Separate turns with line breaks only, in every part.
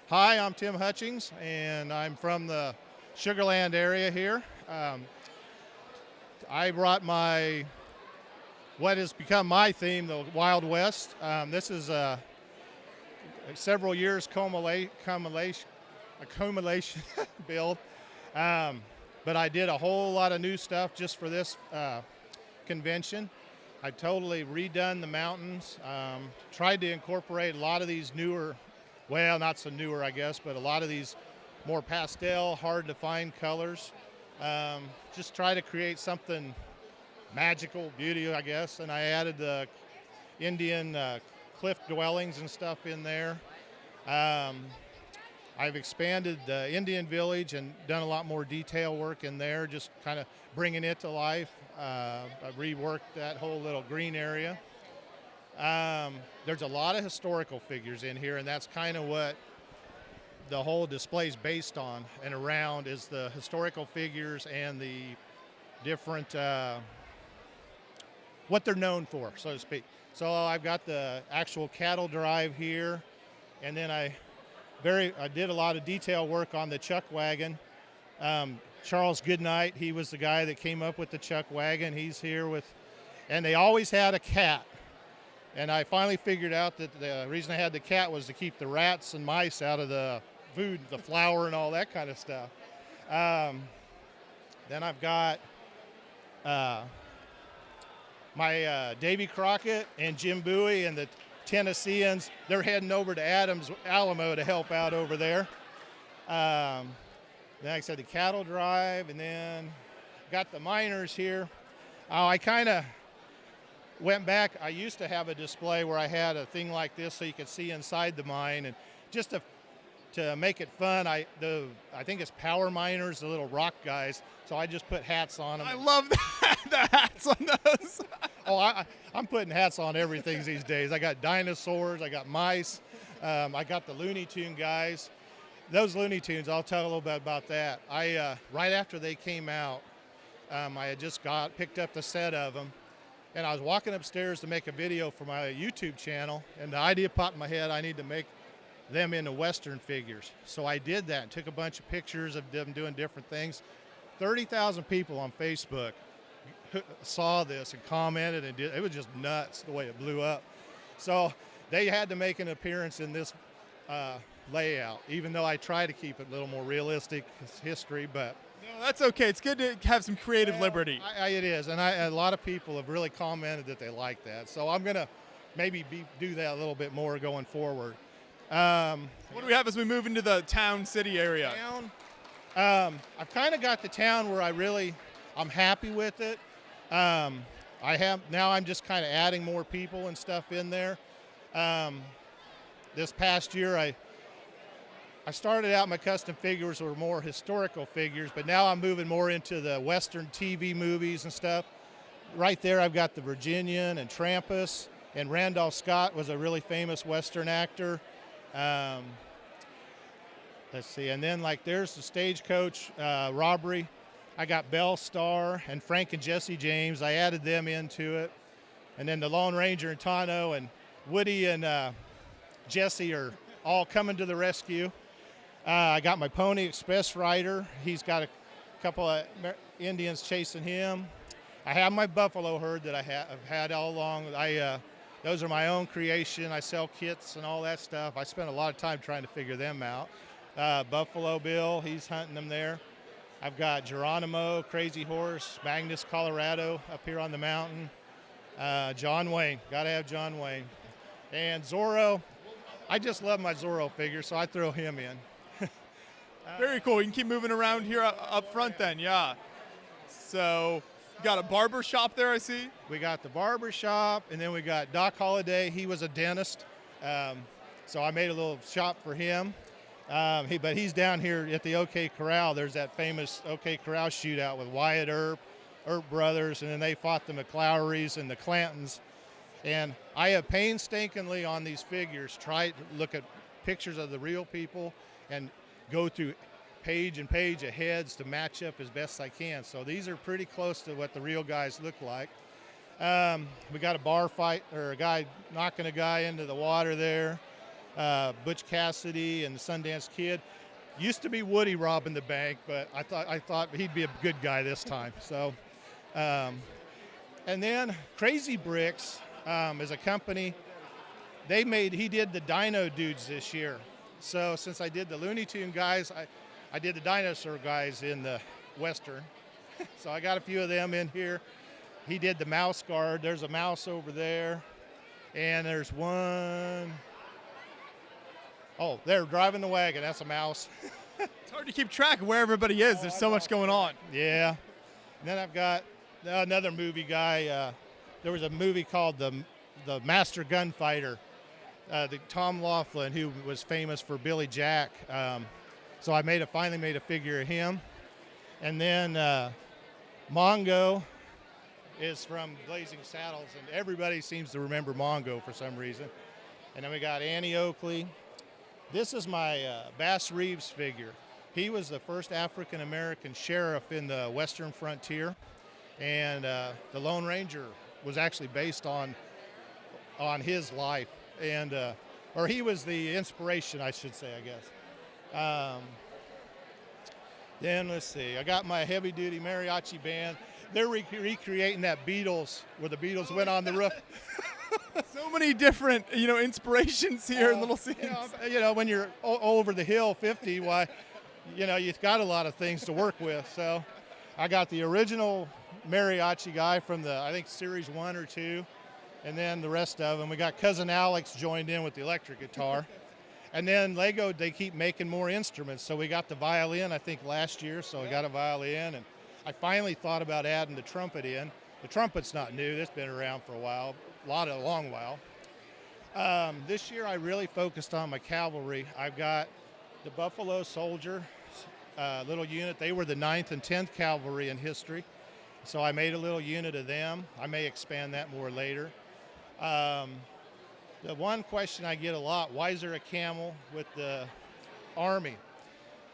Hi, I'm Tim Hutchings, and I'm from the Sugarland area here. I brought what has become my theme, the Wild West. This is several years accumulation build, but I did a whole lot of new stuff just for this convention. I totally redone the mountains, tried to incorporate a lot of these newer, well, not so newer, I guess, but a lot of these more pastel, hard to find colors. Just try to create something magical, beauty, I guess. And I added the Indian cliff dwellings and stuff in there. I've expanded the Indian village and done a lot more detail work in there, just kind of bringing it to life. I reworked that whole little green area. There's a lot of historical figures in here, and that's kind of what the whole display is based on and around, is the historical figures and the different, what they're known for, so to speak. So I've got the actual cattle drive here, and then I did a lot of detail work on the chuck wagon. Charles Goodnight, he was the guy that came up with the chuck wagon. He's here and they always had a cat. And I finally figured out that the reason I had the cat was to keep the rats and mice out of the food, the flour and all that kind of stuff. Then I've got my Davy Crockett and Jim Bowie and the Tennesseans. They're heading over to Alamo to help out over there. Then like I said, the cattle drive, and then got the miners here. I kind of went back. I used to have a display where I had a thing like this so you could see inside the mine, and just to make it fun, I think it's power miners, the little rock guys. So I just put hats on them.
I love that, the hats on those.
I'm putting hats on everything these days. I got dinosaurs, I got mice, I got the Looney Tune guys. Those Looney Tunes, I'll tell a little bit about that. Right after they came out, I had just picked up the set of them, and I was walking upstairs to make a video for my YouTube channel, and the idea popped in my head, I need to make them into Western figures. So I did that and took a bunch of pictures of them doing different things. 30,000 people on Facebook saw this and commented, and it was just nuts the way it blew up. So they had to make an appearance in this layout, even though I try to keep it a little more realistic history, but
no, that's okay. It's good to have some creative liberty.
It is, and a lot of people have really commented that they like that. So I'm gonna maybe do that a little bit more going forward.
What do we have as we move into the city area?
I've kind of got the town where I'm happy with it. Now I'm just kind of adding more people and stuff in there. This past year, I started out my custom figures were more historical figures, but now I'm moving more into the Western TV movies and stuff. Right there, I've got the Virginian and Trampas, and Randolph Scott was a really famous Western actor. Let's see, and then there's the Stagecoach robbery. I got Belle Starr and Frank and Jesse James. I added them into it. And then the Lone Ranger and Tonto and Woody and Jesse are all coming to the rescue. I got my Pony Express rider. He's got a couple of Indians chasing him. I have my buffalo herd that I've had all along. Those are my own creation. I sell kits and all that stuff. I spent a lot of time trying to figure them out. Buffalo Bill, he's hunting them there. I've got Geronimo, Crazy Horse, Magnus, Colorado up here on the mountain. John Wayne, gotta have John Wayne. And Zorro, I just love my Zorro figure, so I throw him in.
Very cool. You can keep moving around here up front then, yeah. So you got a barber shop there, I see.
We got the barber shop, and then we got Doc Holliday. He was a dentist, so I made a little shop for him. But he's down here at the OK Corral. There's that famous OK Corral shootout with Wyatt Earp brothers, and then they fought the McLauries and the Clantons. And I have painstakingly on these figures tried to look at pictures of the real people and go through page and page of heads to match up as best I can. So these are pretty close to what the real guys look like. We got a bar fight, or a guy knocking a guy into the water there. Butch Cassidy and the Sundance Kid. Used to be Woody robbing the bank, but I thought he'd be a good guy this time. So, and then Crazy Bricks is a company. He did the Dino Dudes this year. So since I did the Looney Tune guys, I did the Dinosaur guys in the Western. So I got a few of them in here. He did the mouse guard. There's a mouse over there. And there's one. Oh, they're driving the wagon. That's a mouse.
It's hard to keep track of where everybody is. There's so much going on.
Yeah. And then I've got another movie guy. There was a movie called The Master Gunfighter. Tom Laughlin, who was famous for Billy Jack. So I finally made a figure of him. And then Mongo is from Blazing Saddles, and everybody seems to remember Mongo for some reason. And then we got Annie Oakley. This is my Bass Reeves figure. He was the first African-American sheriff in the Western frontier, and the Lone Ranger was actually based on his life, and or he was the inspiration, I should say, I guess. Then let's see, I got my heavy-duty mariachi band. They're recreating that Beatles, where the Beatles went on the roof.
So many different, inspirations here in little scenes.
When you're over the hill 50, why, you've got a lot of things to work with. So I got the original mariachi guy from I think series 1 or 2, and then the rest of them. We got Cousin Alex joined in with the electric guitar. And then Lego, they keep making more instruments. So we got the violin, I think, last year. So I got a violin, and I finally thought about adding the trumpet in. The trumpet's not new. It's been around for a long while. This year I really focused on my cavalry. I've got the Buffalo Soldier little unit. They were the 9th and 10th Cavalry in history. So I made a little unit of them. I may expand that more later. The one question I get a lot, why is there a camel with the Army?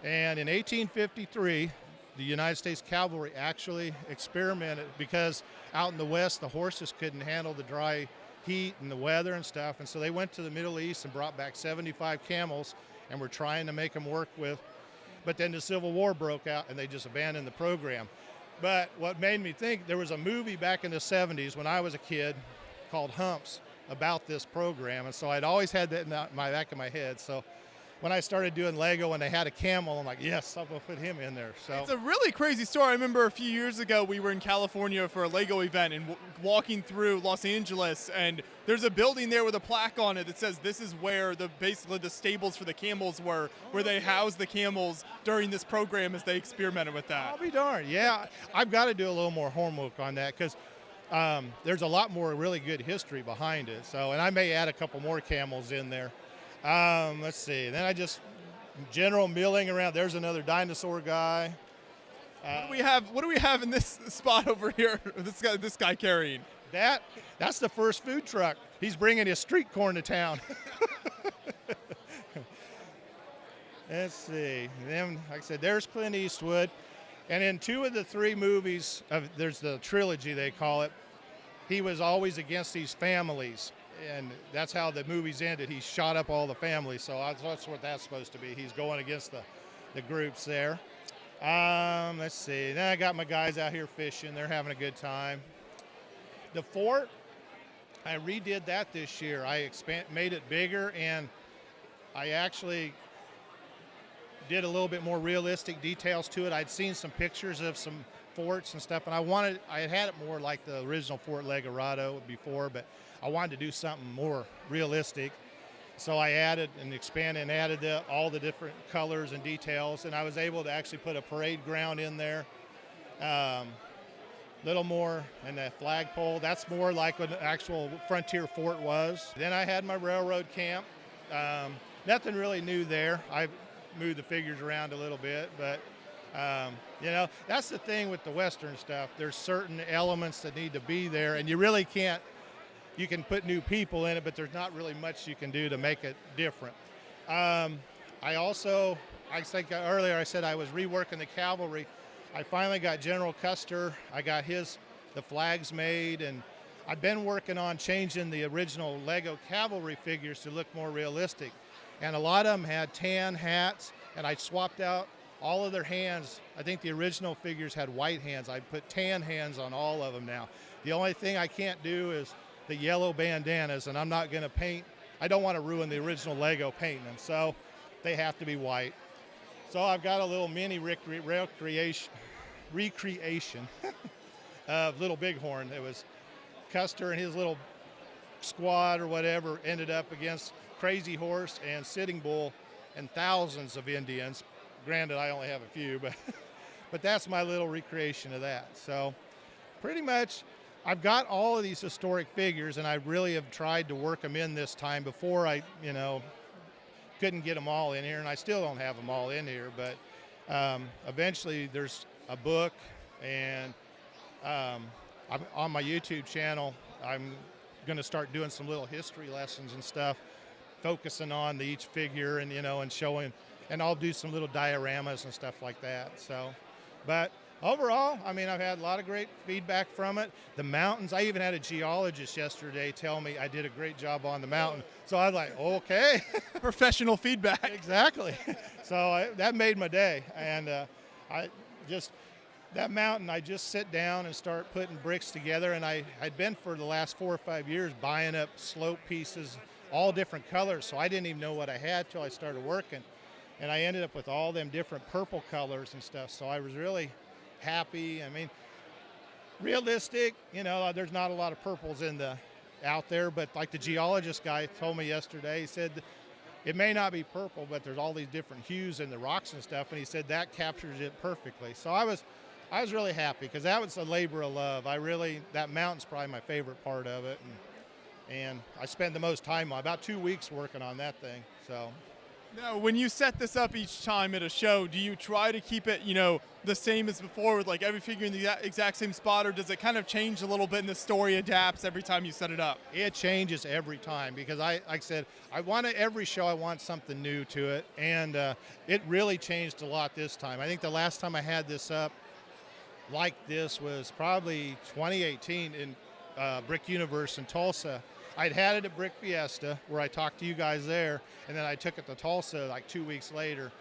And in 1853, the United States Cavalry actually experimented because out in the West, the horses couldn't handle the dry heat and the weather and stuff. And so they went to the Middle East and brought back 75 camels and were trying to make them work with. But then the Civil War broke out and they just abandoned the program. But what made me think, there was a movie back in the 70s when I was a kid called Humps about this program. And so I'd always had that in my back of my head. So when I started doing Lego and they had a camel, I'm like, yes, I'm gonna put him in there. So
it's a really crazy story. I remember a few years ago we were in California for a Lego event and walking through Los Angeles, and there's a building there with a plaque on it that says this is where basically the stables for the camels were, where they housed the camels during this program as they experimented with that.
I'll be darned. Yeah, I've got to do a little more homework on that because there's a lot more really good history behind it. So, and I may add a couple more camels in there. Let's see. Then I just general milling around. There's another dinosaur guy.
What do we have in this spot over here? This guy carrying.
That's the first food truck. He's bringing his street corn to town. Let's see. And then, like I said, there's Clint Eastwood. And in 2 of the 3 movies, there's the trilogy they call it, he was always against these families. And that's how the movies ended. He shot up all the families. So that's what that's supposed to be. He's going against the groups there. Let's see. Then I got my guys out here fishing. They're having a good time. The fort, I redid that this year. I made it bigger, and I actually did a little bit more realistic details to it. I'd seen some pictures of some forts and stuff, and I had it more like the original Fort Legorado before, but I wanted to do something more realistic. So I added and expanded and added all the different colors and details, and I was able to actually put a parade ground in there. Little more, and that flagpole, that's more like an actual frontier fort was. Then I had my railroad camp. Nothing really new there. I moved the figures around a little bit, but that's the thing with the Western stuff. There's certain elements that need to be there, and you really can't. You can put new people in it, but there's not really much you can do to make it different. I think earlier I said I was reworking the cavalry. I finally got General Custer. I got the flags made, and I've been working on changing the original Lego cavalry figures to look more realistic. and a lot of them had tan hats, and I swapped out all of their hands. I think the original figures had white hands. I put tan hands on all of them now. The only thing I can't do is the yellow bandanas, and I'm not going to paint. I don't want to ruin the original Lego painting them, so they have to be white. So I've got a little mini recreation of Little Bighorn. It was Custer and his little squad or whatever ended up against Crazy Horse and Sitting Bull and thousands of Indians. Granted, I only have a few, but that's my little recreation of that. So pretty much I've got all of these historic figures, and I really have tried to work them in this time. Before I, couldn't get them all in here, and I still don't have them all in here, but eventually there's a book, and I'm on my YouTube channel. I'm going to start doing some little history lessons and stuff, focusing on each figure and, and showing, and I'll do some little dioramas and stuff like that. So, but overall, I've had a lot of great feedback from it. The mountains, I even had a geologist yesterday tell me I did a great job on the mountain. So I was like, okay.
Professional feedback.
Exactly. So that made my day. And that mountain, I just sit down and start putting bricks together. And I'd been for the last 4 or 5 years buying up slope pieces, all different colors. So I didn't even know what I had till I started working. And I ended up with all them different purple colors and stuff. So I was really happy. Realistic, there's not a lot of purples out there, but like the geologist guy told me yesterday, he said it may not be purple, but there's all these different hues in the rocks and stuff, and he said that captures it perfectly. So I was really happy, because that was a labor of love. That mountain's probably my favorite part of it, and I spent the most time on about 2 weeks working on that thing. So.
Now, when you set this up each time at a show, do you try to keep it, the same as before, with like every figure in the exact same spot, or does it kind of change a little bit and the story adapts every time you set it up?
It changes every time, because like I said, every show I want something new to it, and it really changed a lot this time. I think the last time I had this up like this was probably 2018 in Brick Universe in Tulsa. I'd had it at Brick Fiesta, where I talked to you guys there, and then I took it to Tulsa like 2 weeks later.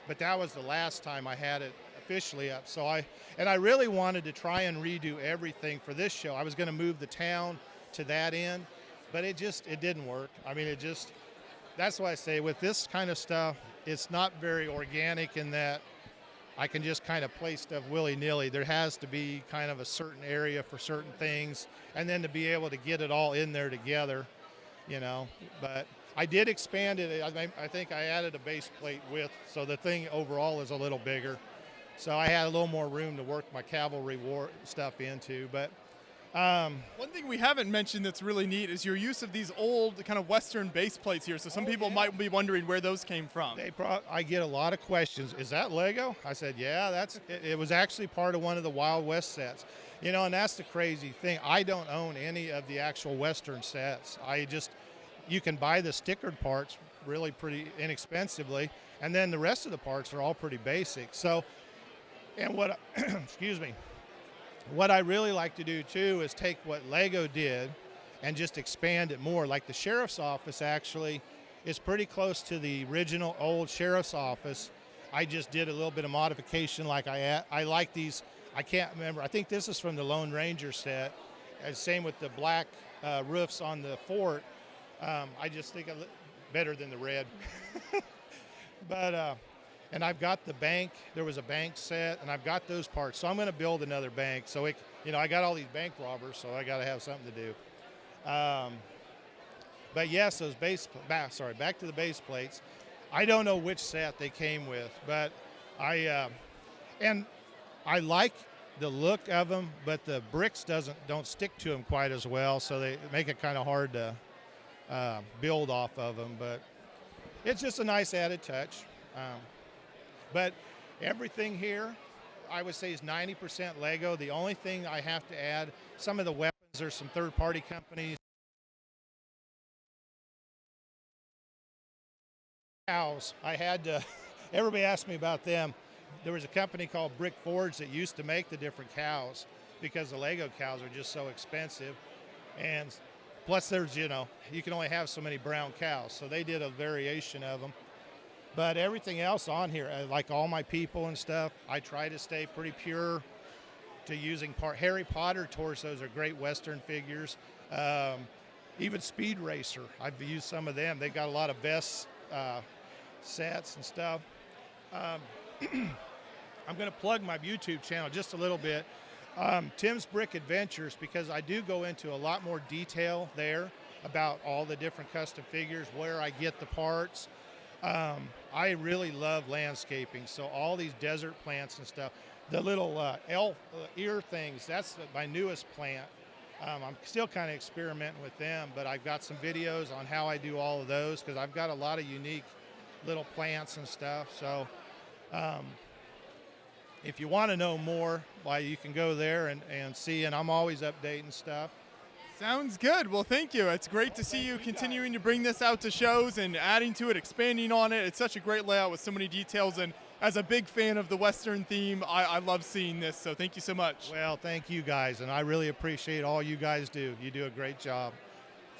But that was the last time I had it officially up. So I really wanted to try and redo everything for this show. I was going to move the town to that end, but it didn't work. That's why I say with this kind of stuff, it's not very organic in that I can just kind of place stuff willy-nilly. There has to be kind of a certain area for certain things, and then to be able to get it all in there together, But I did expand it. I think I added a base plate width, so the thing overall is a little bigger. So I had a little more room to work my cavalry war stuff into. But
one thing we haven't mentioned that's really neat is your use of these old kind of Western base plates here. So some people might be wondering where those came from.
I get a lot of questions. Is that Lego? I said, yeah, it was actually part of one of the Wild West sets. And that's the crazy thing. I don't own any of the actual Western sets. You can buy the stickered parts really pretty inexpensively, and then the rest of the parts are all pretty basic. So, and what, excuse me, what I really like to do too is take what Lego did and just expand it more. Like the sheriff's office actually is pretty close to the original old sheriff's office. I just did a little bit of modification. Like I like these, I can't remember, I think this is from the Lone Ranger set. Same with the black roofs on the fort. I just think better than the red. But and I've got the bank. There was a bank set, and I've got those parts. So I'm going to build another bank. So I got all these bank robbers, so I got to have something to do. But yes, those back to the base plates. I don't know which set they came with, but I like the look of them, but the bricks don't stick to them quite as well, so they make it kind of hard to build off of them. But it's just a nice added touch. But everything here, I would say, is 90% Lego. The only thing I have to add, some of the weapons, there's some third-party companies. Cows, everybody asked me about them. There was a company called Brick Forge that used to make the different cows, because the Lego cows are just so expensive. And Plus there's, you know, you can only have so many brown cows. So they did a variation of them. But everything else on here, like all my people and stuff, I try to stay pretty pure to using Harry Potter torsos are great Western figures. Even Speed Racer, I've used some of them. They got a lot of vest sets and stuff. I'm going to plug my YouTube channel just a little bit. Tim's Brick Adventures, because I do go into a lot more detail there about all the different custom figures, where I get the parts. I really love landscaping, so all these desert plants and stuff. The little elf ear things, that's my newest plant. I'm still kind of experimenting with them, but I've got some videos on how I do all of those because I've got a lot of unique little plants and stuff. So if you want to know more, why, you can go there and see, and I'm always updating stuff.
Sounds good. Well, thank you. It's great to see you continuing to bring this out to shows and adding to it, expanding on it. It's such a great layout with so many details, and as a big fan of the Western theme, I love seeing this, so thank you so much.
Well, thank you guys, and I really appreciate all you guys do. You do a great job.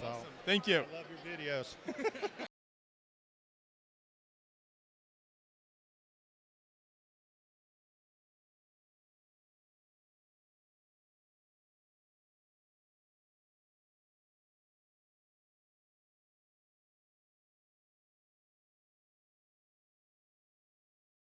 So,
awesome. Thank you.
I love your videos.